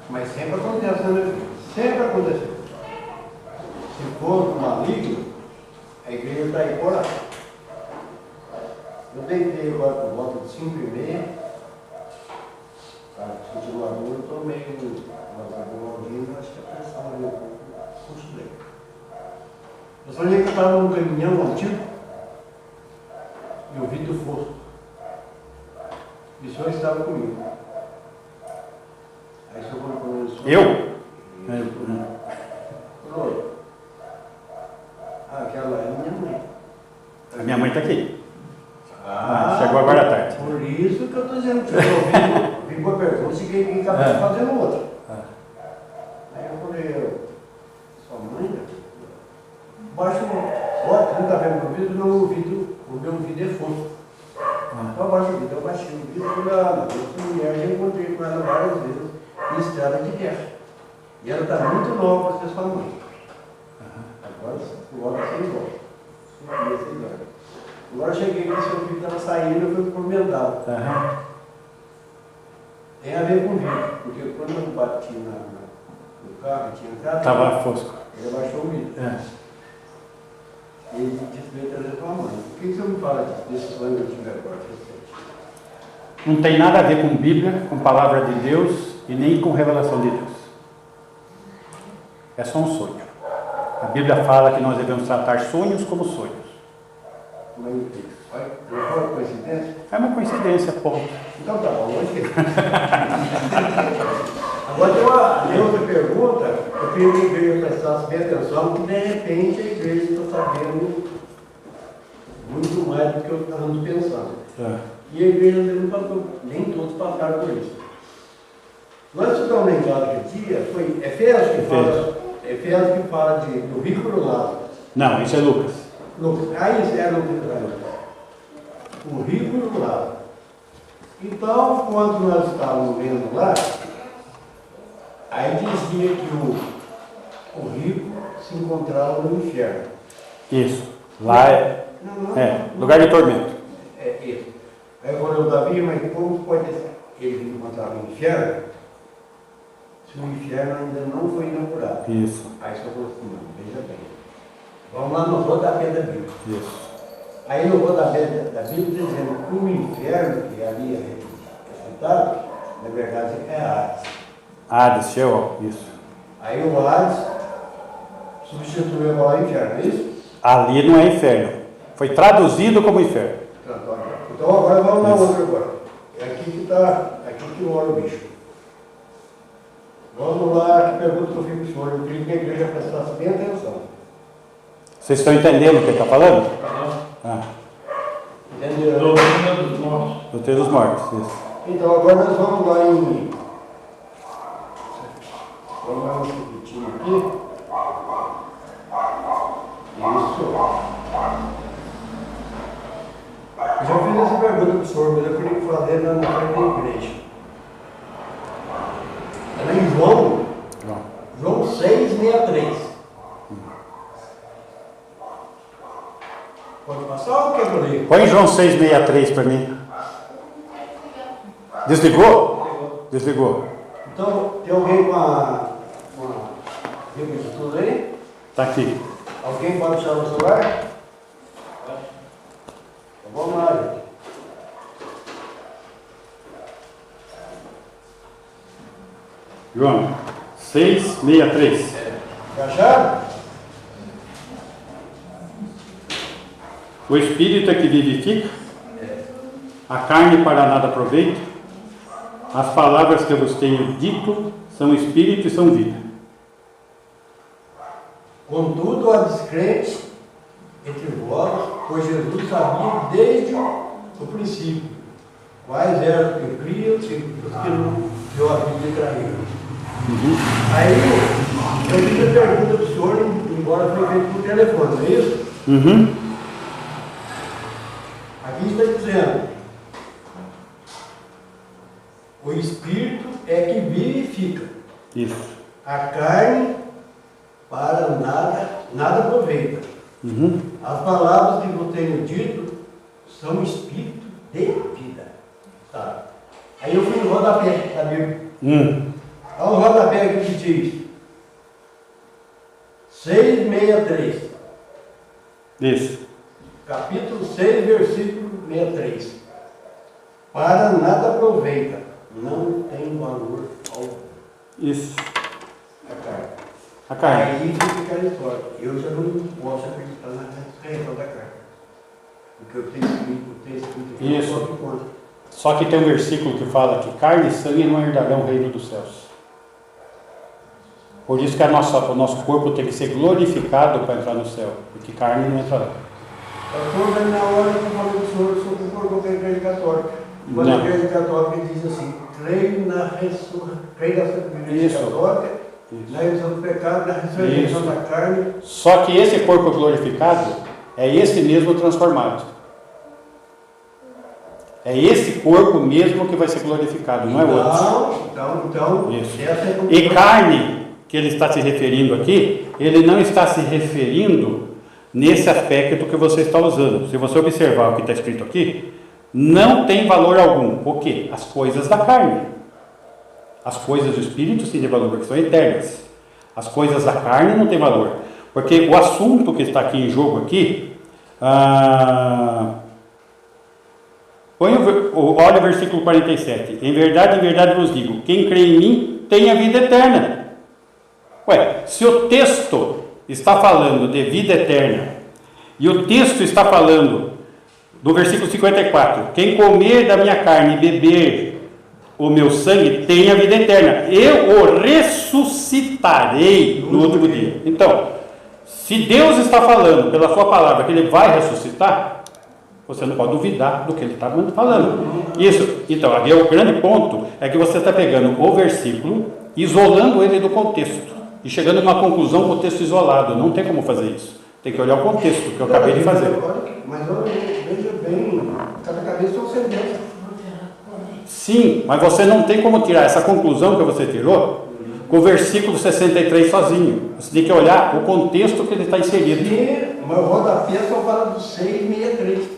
mas sempre acontece, né? Sempre aconteceu. Se for um maligno, a igreja está aí fora. Eu deitei agora por volta de 5h30, para discutir o aluno, eu estou meio ouvindo, acho que a pressão ali um pouco bem. Eu sonhei que eu estava num caminhão antigo e o vidro fosco. E o senhor estava comigo. Aí o senhor começou. Eu? Falou. Aquela é minha mãe. A minha mãe está aqui. Chegou agora à tarde. Por isso que eu estou dizendo que eu vim com a pergunta e fiquei capaz de fazendo outra. Aí eu falei, sua mãe, baixa bota, não está vendo o vidro, não, o meu vidro é fosco. Então abaixa o vidro, eu baixei o vidro e falei, essa mulher já encontrei com ela várias vezes em estrada de guerra. E ela está muito nova para ser sua mãe. Agora sem igual. Agora eu cheguei que o seu filho estava saindo, eu fui encomendá-lo. Tem a ver com o vidro, porque quando eu bati no carro, tinha entrado. Estava fosco. Ele abaixou o vidro. E ele disse que veio trazer sua mãe. O que você me fala desse sonho que eu tive agora? Não tem nada a ver com Bíblia, com palavra de Deus e nem com revelação de Deus. É só um sonho. A Bíblia fala que nós devemos tratar sonhos como sonhos. Mas não foi uma coincidência? É uma coincidência, ponto. Então tá bom, hoje. Agora tem outra pergunta, eu queria que a igreja prestasse bem atenção, que de repente a igreja está sabendo muito mais do que eu estava pensando. E a igreja nem todos passaram por isso. Nós estudamos lá em casa aquele dia, foi Efésios que fala do rico por um lado. Não, isso é Lucas. Aí é Lucas. O rico por um lado. Então, quando nós estávamos vendo lá, aí dizia que o rico se encontrava no inferno. Isso. Lá lugar de tormento. É isso. Aí eu falei, Davi, mas como pode ele encontrar no inferno se o inferno ainda não foi inaugurado? Isso. Aí você falou assim, não, veja bem. Vamos lá no rodapé da Bíblia. Isso. Aí no rodapé da Bíblia dizendo que o inferno, que ali é citado, na verdade é Hades. Hades, Sheol, isso. Aí o Hades substituiu a palavra inferno, é isso? Ali não é inferno. Foi traduzido como inferno. Então agora vamos na outra agora. É aqui que mora o bicho. Vamos lá, que pergunta que eu fiz para o senhor. Eu queria que a igreja prestasse bem atenção. Vocês estão entendendo o que ele está falando? Ah. Entendeu? Doutrina dos mortos, isso. Então agora nós vamos lá em... Vamos dar um pouquinho aqui. Isso. Eu já fiz essa pergunta para o senhor, mas eu queria fazer na frente da igreja. Ela é em João 6,63. Pode passar ou quer que eu leia? Põe João 6,63 para mim. Desligou? Desligou. Então, tem alguém com a Bíblia de tudo aí? Está aqui. Alguém pode puxar o celular? Então, vamos lá, gente. João 6,63. Já acharam? O Espírito é que vivifica, a carne para nada aproveita. As palavras que eu vos tenho dito são Espírito e são vida. Contudo, há descrentes entre vós, pois Jesus sabia desde o princípio quais eram os que criam e os que não deu a vida traíram. Aí eu fiz a pergunta para o senhor, embora foi feito por telefone, não é isso? Aqui está dizendo: o Espírito é que vivifica. Isso. A carne para nada aproveita. As palavras que eu tenho dito são Espírito de vida. Tá. Aí eu fui no rodapé da Bíblia. Olha o rodapé aqui que diz 6,63. Isso. Capítulo 6, versículo 63. Para nada aproveita, não tem valor algum. Isso. A carne. A carne. Aí fica aquela história. Eu já não posso acreditar na ressurreição da carne. Porque eu tenho escrito aqui, Isso. eu só que conta. Só que tem um versículo que fala que carne e sangue não herdarão o reino dos céus. Por isso que o nosso corpo tem que ser glorificado para entrar no céu, porque carne não entra lá. Pastor, na hora que eu falei do senhor, o senhor concordou com a igreja católica. Quando a igreja católica diz assim: creio na ressurreição, creio na igreja católica, na ressurreição do pecado, na ressurreição da carne. Só que esse corpo glorificado é esse mesmo transformado. É esse corpo mesmo que vai ser glorificado, não é outro. Então, isso. E carne, que ele está se referindo aqui, ele não está se referindo nesse aspecto que você está usando. Se você observar o que está escrito aqui, não tem valor algum. O quê? As coisas da carne. As coisas do Espírito sim têm valor, porque são eternas. As coisas da carne não têm valor. Porque o assunto que está aqui em jogo aqui, olha o versículo 47. Em verdade vos digo, quem crê em mim tem a vida eterna. Ué, se o texto está falando de vida eterna, e o texto está falando do versículo 54, quem comer da minha carne e beber o meu sangue tem a vida eterna, eu o ressuscitarei no último dia. Então, se Deus está falando pela sua palavra que ele vai ressuscitar, Você não pode duvidar do que ele está falando. Isso. Então, aqui o grande ponto é que você está pegando o versículo, isolando ele do contexto e chegando a uma conclusão com o texto isolado. Não tem como fazer isso. Tem que olhar o contexto que eu acabei de fazer. Mas veja bem, cada cabeça é um sentença. Sim, mas você não tem como tirar essa conclusão que você tirou com o versículo 63 sozinho. Você tem que olhar o contexto que ele está inserido. Mas o rodapé só fala do 663.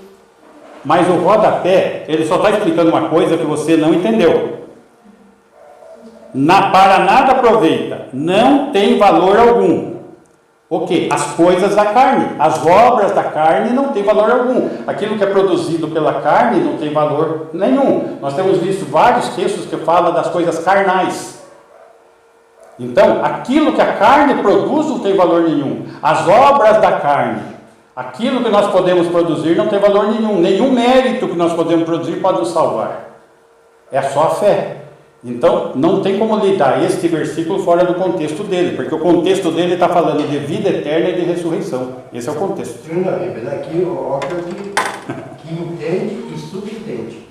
Mas o rodapé, ele só está explicando uma coisa que você não entendeu. Para nada aproveita, não tem valor algum. O quê? As coisas da carne, as obras da carne não tem valor algum. Aquilo que é produzido pela carne não tem valor nenhum. Nós temos visto vários textos que falam das coisas carnais. Então, aquilo que a carne produz não tem valor nenhum. As obras da carne, aquilo que nós podemos produzir não tem valor nenhum. Nenhum mérito que nós podemos produzir pode nos salvar. É só a fé. Então, não tem como lidar este versículo fora do contexto dele, porque o contexto dele está falando de vida eterna e de ressurreição. Esse é o contexto. Mas aqui, olha que entende e subentende.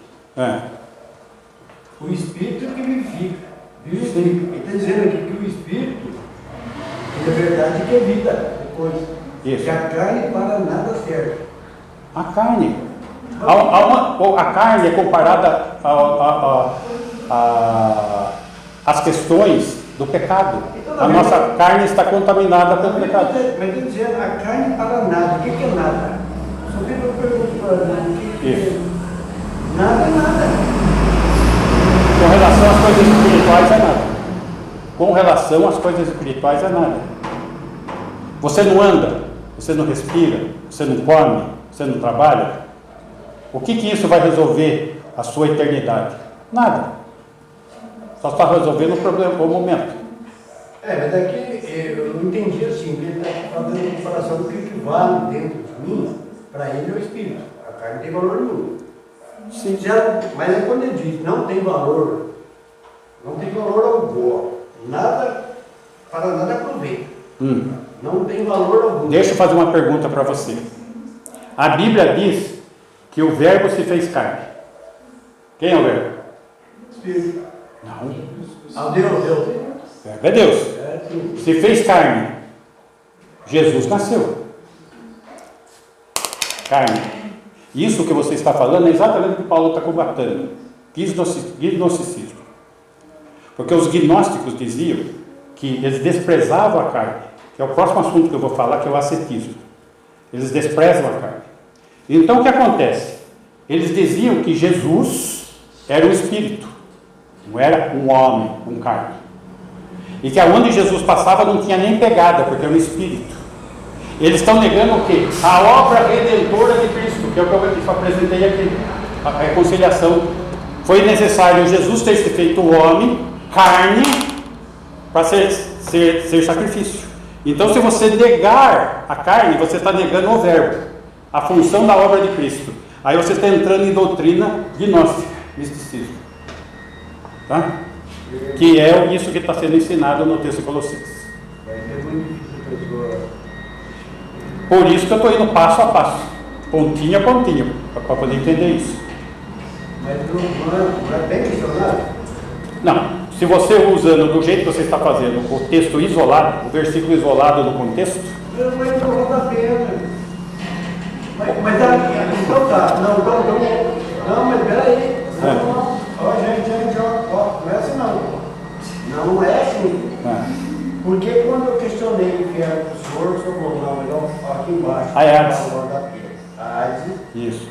O Espírito que vivifica. Ele está dizendo aqui que o Espírito, ele é verdade que é vida depois. Isso. Que a carne para nada serve. A carne. A carne é comparada às questões do pecado. A nossa carne está contaminada pelo pecado. Mas está dizendo, a carne para nada. O que é nada? Só que eu pergunto para mim, o que é? Nada é nada. Com relação às coisas espirituais é nada. Com relação às coisas espirituais é nada. Você não anda, você não respira, você não come, você não trabalha. O que isso vai resolver a sua eternidade? Nada. Só está resolvendo o problema, o momento. Mas daqui eu não entendi assim, ele está fazendo comparação do que vale dentro de mim, para ele é o espírito. A carne não tem valor nenhum. Sim. Mas é quando ele diz, não tem valor algum. Nada, para nada aproveita. Não tem valor algum. Deixa eu fazer uma pergunta para você. A Bíblia diz que o verbo se fez carne. Quem é o verbo? Espírito. Não. Deus. O verbo é Deus. Se fez carne. Jesus nasceu. Carne. Isso que você está falando é exatamente o que Paulo está combatendo. Gnosticismo. Porque os gnósticos diziam que eles desprezavam a carne, que é o próximo assunto que eu vou falar, que é o ascetismo. Eles desprezam a carne. Então o que acontece? Eles diziam que Jesus era um espírito, não era um homem com carne. E que aonde Jesus passava não tinha nem pegada, porque era um espírito. Eles estão negando o quê? A obra redentora de Cristo, que é o que eu apresentei aqui, a reconciliação. Foi necessário Jesus ter se feito homem, carne, para ser sacrifício. Então, se você negar a carne, você está negando o verbo, a função da obra de Cristo. Aí você está entrando em doutrina gnóstica, misticismo. Tá? Que é isso que está sendo ensinado no texto de Colossenses. Por isso que eu estou indo passo a passo, pontinho a pontinho, para poder entender isso. Mas não é bem questionado? Não. Se você usando do jeito que você está fazendo o texto isolado, o versículo isolado do contexto. Eu não vou dar pena. Mas então tá. Não, mas peraí. Ó, gente, ó, não é assim não. Não é assim. Porque quando eu questionei o que era o senhor falou, não, melhor aqui embaixo. Isso.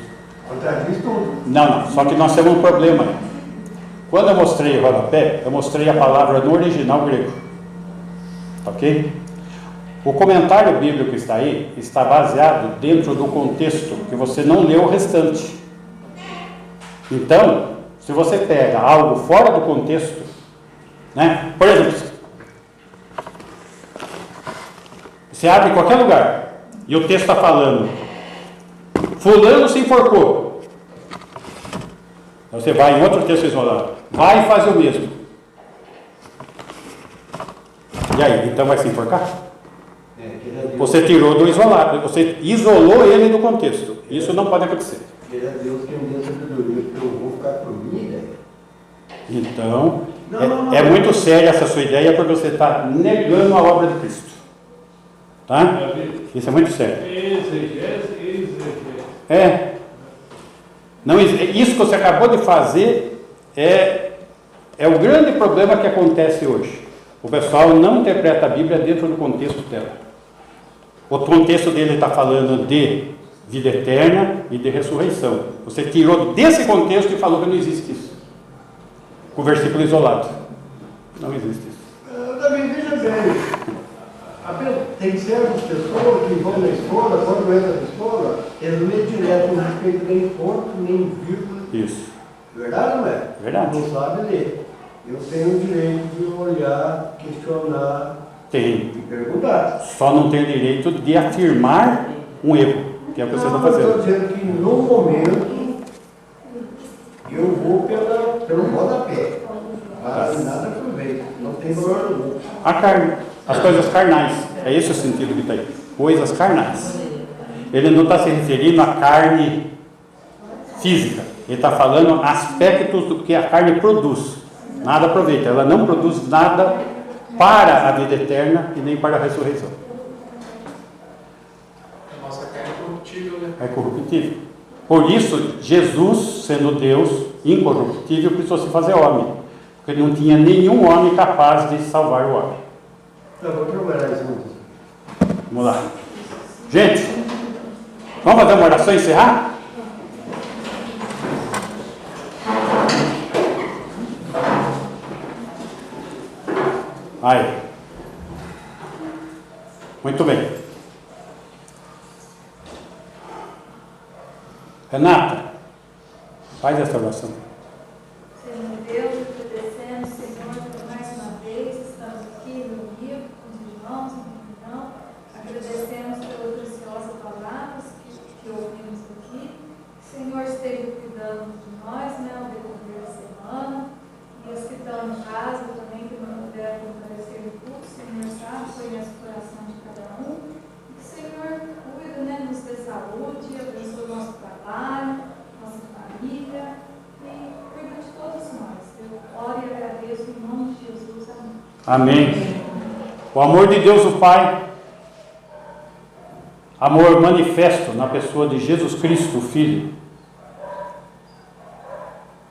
Contradiz tudo. Não, só que nós temos um problema. Quando eu mostrei o rodapé, eu mostrei a palavra no original grego. Ok? O comentário bíblico que está aí está baseado dentro do contexto, que você não leu o restante. Então, se você pega algo fora do contexto, né? Por exemplo, você abre em qualquer lugar e o texto está falando fulano se enforcou. Você vai em outro texto isolado. Vai e faz o mesmo. E aí, então vai se enforcar? Você tirou do isolado, você isolou ele do contexto. Isso não pode acontecer. Porque é Deus quem deu sabedoria, porque eu vou ficar por mim, né? Então, Não. é muito séria essa sua ideia, porque você está negando a obra de Cristo. Tá? Isso é muito sério. Exegese. Não, isso que você acabou de fazer é o grande problema que acontece hoje. O pessoal não interpreta a Bíblia dentro do contexto dela. O contexto dele está falando de vida eterna e de ressurreição. Você tirou desse contexto e falou que não existe isso. Com o versículo isolado. Não existe isso. Também veja bem. Tem certas pessoas que vão na escola, quando entram na escola, eles não é direto, não respeitam nem ponto, nem vírgula. Isso. Verdade ou não é? Verdade. Não sabe ler. Eu tenho o direito de olhar, questionar Tem. e perguntar. Só não tem direito de afirmar um erro, que é o que vocês estão Eu estou fazendo. dizendo que no momento eu vou pelo rodapé. Mas nada aproveita. Não tem valor algum. A carne, as coisas carnais. É esse o sentido que está aí. Coisas carnais. Ele não está se referindo à carne física. Ele está falando aspectos do que a carne produz. Nada aproveita. Ela não produz nada para a vida eterna e nem para a ressurreição. A nossa carne é corruptível, né? É corruptível. Por isso, Jesus, sendo Deus incorruptível, precisou se fazer homem. Porque não tinha nenhum homem capaz de salvar o homem. Eu vou trabalhar isso muito. Vamos lá. Gente, vamos fazer uma oração e encerrar? Aí. Muito bem. Renata, faz essa oração. Senhor Deus, agradecemos, Senhor, por mais uma vez estamos aqui reunidos com os irmãos em reunião. Agradecemos pelas preciosas palavras que ouvimos aqui. Senhor, esteja cuidando de nós, né, ao decorrer da semana. E os que estão em casa também, que não puderam comparecer no culto, Senhor, sabe, conhece o coração de cada um. E que, Senhor, cuida, né, nos dê saúde, abençoe o nosso trabalho, nossa família. E cuida de todos nós. Eu oro e agradeço em nome de Jesus. Amém. Amém. O amor de Deus, o Pai, amor manifesto na pessoa de Jesus Cristo, o Filho,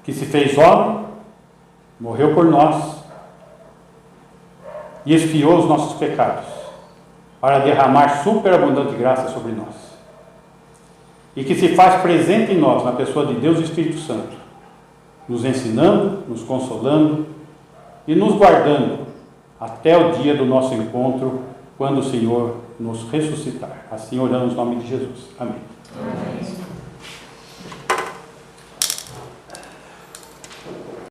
que se fez homem, morreu por nós e expiou os nossos pecados para derramar superabundante graça sobre nós, e que se faz presente em nós na pessoa de Deus e Espírito Santo, nos ensinando, nos consolando e nos guardando até o dia do nosso encontro, quando o Senhor nos ressuscitar. Assim oramos em nome de Jesus. Amém. Amém.